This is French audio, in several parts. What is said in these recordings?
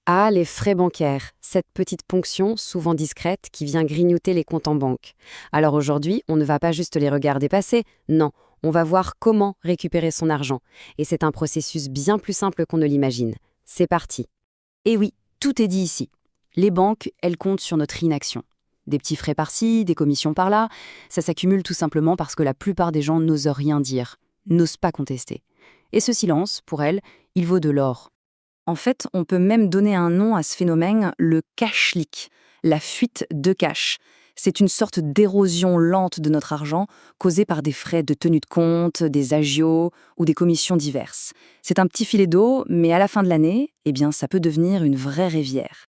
Ah, les frais bancaires, cette petite ponction, souvent discrète, qui vient grignoter les comptes en banque. Alors aujourd'hui, on ne va pas juste les regarder passer, non, on va voir comment récupérer son argent. Et c'est un processus bien plus simple qu'on ne l'imagine. C'est parti. Et oui, tout est dit ici. Les banques, elles comptent sur notre inaction. Des petits frais par-ci, des commissions par-là, ça s'accumule tout simplement parce que la plupart des gens n'osent rien dire, n'osent pas contester. Et ce silence, pour elles, il vaut de l'or. En fait, on peut même donner un nom à ce phénomène, le cash leak, la fuite de cash. C'est une sorte d'érosion lente de notre argent causée par des frais de tenue de compte, des agios ou des commissions diverses. C'est un petit filet d'eau, mais à la fin de l'année, eh bien, ça peut devenir une vraie rivière.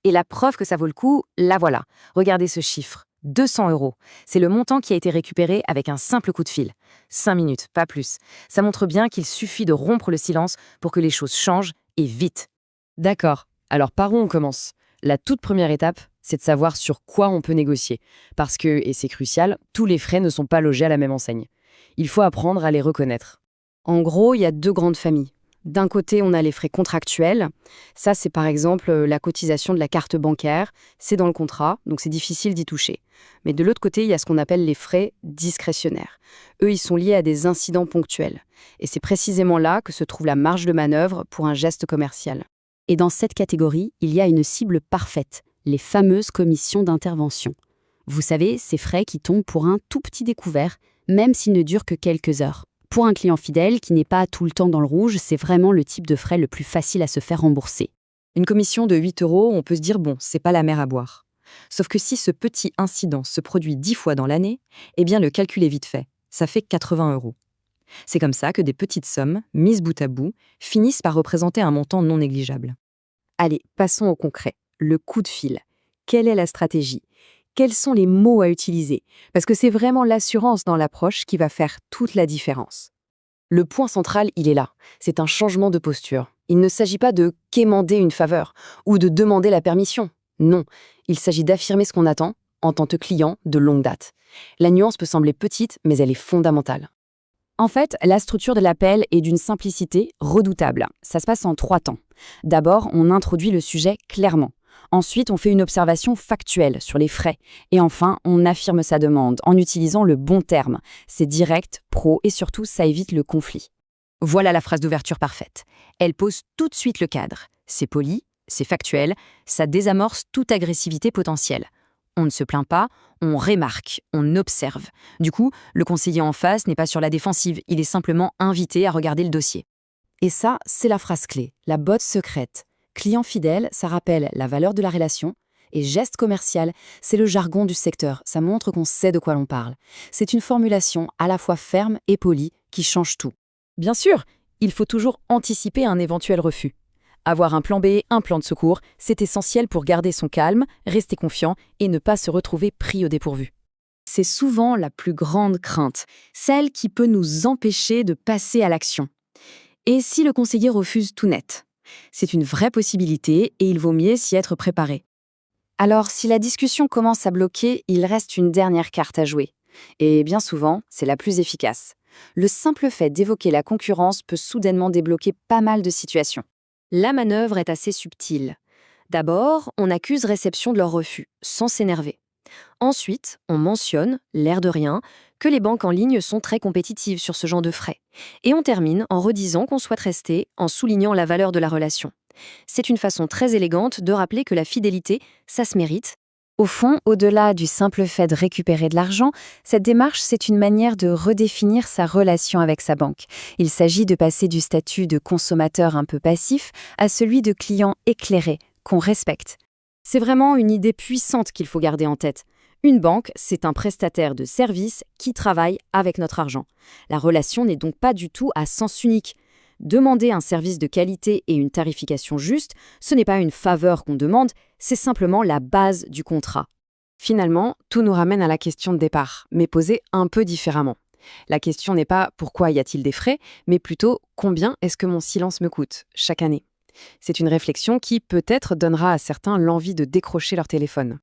Et la preuve que ça vaut le coup, la voilà. Regardez ce chiffre. 200 euros. C'est le montant qui a été récupéré avec un simple coup de fil. 5 minutes, pas plus. Ça montre bien qu'il suffit de rompre le silence pour que les choses changent, et vite. D'accord. Alors par où on commence? La toute première étape, c'est de savoir sur quoi on peut négocier. Parce que, et c'est crucial, tous les frais ne sont pas logés à la même enseigne. Il faut apprendre à les reconnaître. En gros, il y a deux grandes familles. D'un côté, on a les frais contractuels. Ça, c'est par exemple la cotisation de la carte bancaire. C'est dans le contrat, donc c'est difficile d'y toucher. Mais de l'autre côté, il y a ce qu'on appelle les frais discrétionnaires. Eux, ils sont liés à des incidents ponctuels. Et c'est précisément là que se trouve la marge de manœuvre pour un geste commercial. Et dans cette catégorie, il y a une cible parfaite, les fameuses commissions d'intervention. Vous savez, ces frais qui tombent pour un tout petit découvert, même s'ils ne durent que quelques heures. Pour un client fidèle qui n'est pas tout le temps dans le rouge, c'est vraiment le type de frais le plus facile à se faire rembourser. Une commission de 8 euros, on peut se dire, bon, c'est pas la mer à boire. Sauf que si ce petit incident se produit 10 fois dans l'année, eh bien le calcul est vite fait. Ça fait 80 euros. C'est comme ça que des petites sommes, mises bout à bout, finissent par représenter un montant non négligeable. Allez, passons au concret. Le coup de fil. Quelle est la stratégie? Quels sont les mots à utiliser? Parce que c'est vraiment l'assurance dans l'approche qui va faire toute la différence. Le point central, il est là. C'est un changement de posture. Il ne s'agit pas de quémander une faveur ou de demander la permission. Non, il s'agit d'affirmer ce qu'on attend en tant que client de longue date. La nuance peut sembler petite, mais elle est fondamentale. En fait, la structure de l'appel est d'une simplicité redoutable. Ça se passe en 3 temps. D'abord, on introduit le sujet clairement. Ensuite, on fait une observation factuelle sur les frais. Et enfin, on affirme sa demande en utilisant le bon terme. C'est direct, pro et surtout, ça évite le conflit. Voilà la phrase d'ouverture parfaite. Elle pose tout de suite le cadre. C'est poli, c'est factuel, ça désamorce toute agressivité potentielle. On ne se plaint pas, on remarque, on observe. Du coup, le conseiller en face n'est pas sur la défensive, il est simplement invité à regarder le dossier. Et ça, c'est la phrase clé, la botte secrète. Client fidèle, ça rappelle la valeur de la relation. Et geste commercial, c'est le jargon du secteur, ça montre qu'on sait de quoi l'on parle. C'est une formulation à la fois ferme et polie qui change tout. Bien sûr, il faut toujours anticiper un éventuel refus. Avoir un plan B, un plan de secours, c'est essentiel pour garder son calme, rester confiant et ne pas se retrouver pris au dépourvu. C'est souvent la plus grande crainte, celle qui peut nous empêcher de passer à l'action. Et si le conseiller refuse tout net? C'est une vraie possibilité et il vaut mieux s'y être préparé. Alors, si la discussion commence à bloquer, il reste une dernière carte à jouer. Et bien souvent, c'est la plus efficace. Le simple fait d'évoquer la concurrence peut soudainement débloquer pas mal de situations. La manœuvre est assez subtile. D'abord, on accuse réception de leur refus, sans s'énerver. Ensuite, on mentionne, l'air de rien, que les banques en ligne sont très compétitives sur ce genre de frais. Et on termine en redisant qu'on souhaite rester, en soulignant la valeur de la relation. C'est une façon très élégante de rappeler que la fidélité, ça se mérite. Au fond, au-delà du simple fait de récupérer de l'argent, cette démarche, c'est une manière de redéfinir sa relation avec sa banque. Il s'agit de passer du statut de consommateur un peu passif à celui de client éclairé, qu'on respecte. C'est vraiment une idée puissante qu'il faut garder en tête. Une banque, c'est un prestataire de services qui travaille avec notre argent. La relation n'est donc pas du tout à sens unique. Demander un service de qualité et une tarification juste, ce n'est pas une faveur qu'on demande, c'est simplement la base du contrat. Finalement, tout nous ramène à la question de départ, mais posée un peu différemment. La question n'est pas pourquoi y a-t-il des frais, mais plutôt combien est-ce que mon silence me coûte chaque année. C'est une réflexion qui peut-être donnera à certains l'envie de décrocher leur téléphone.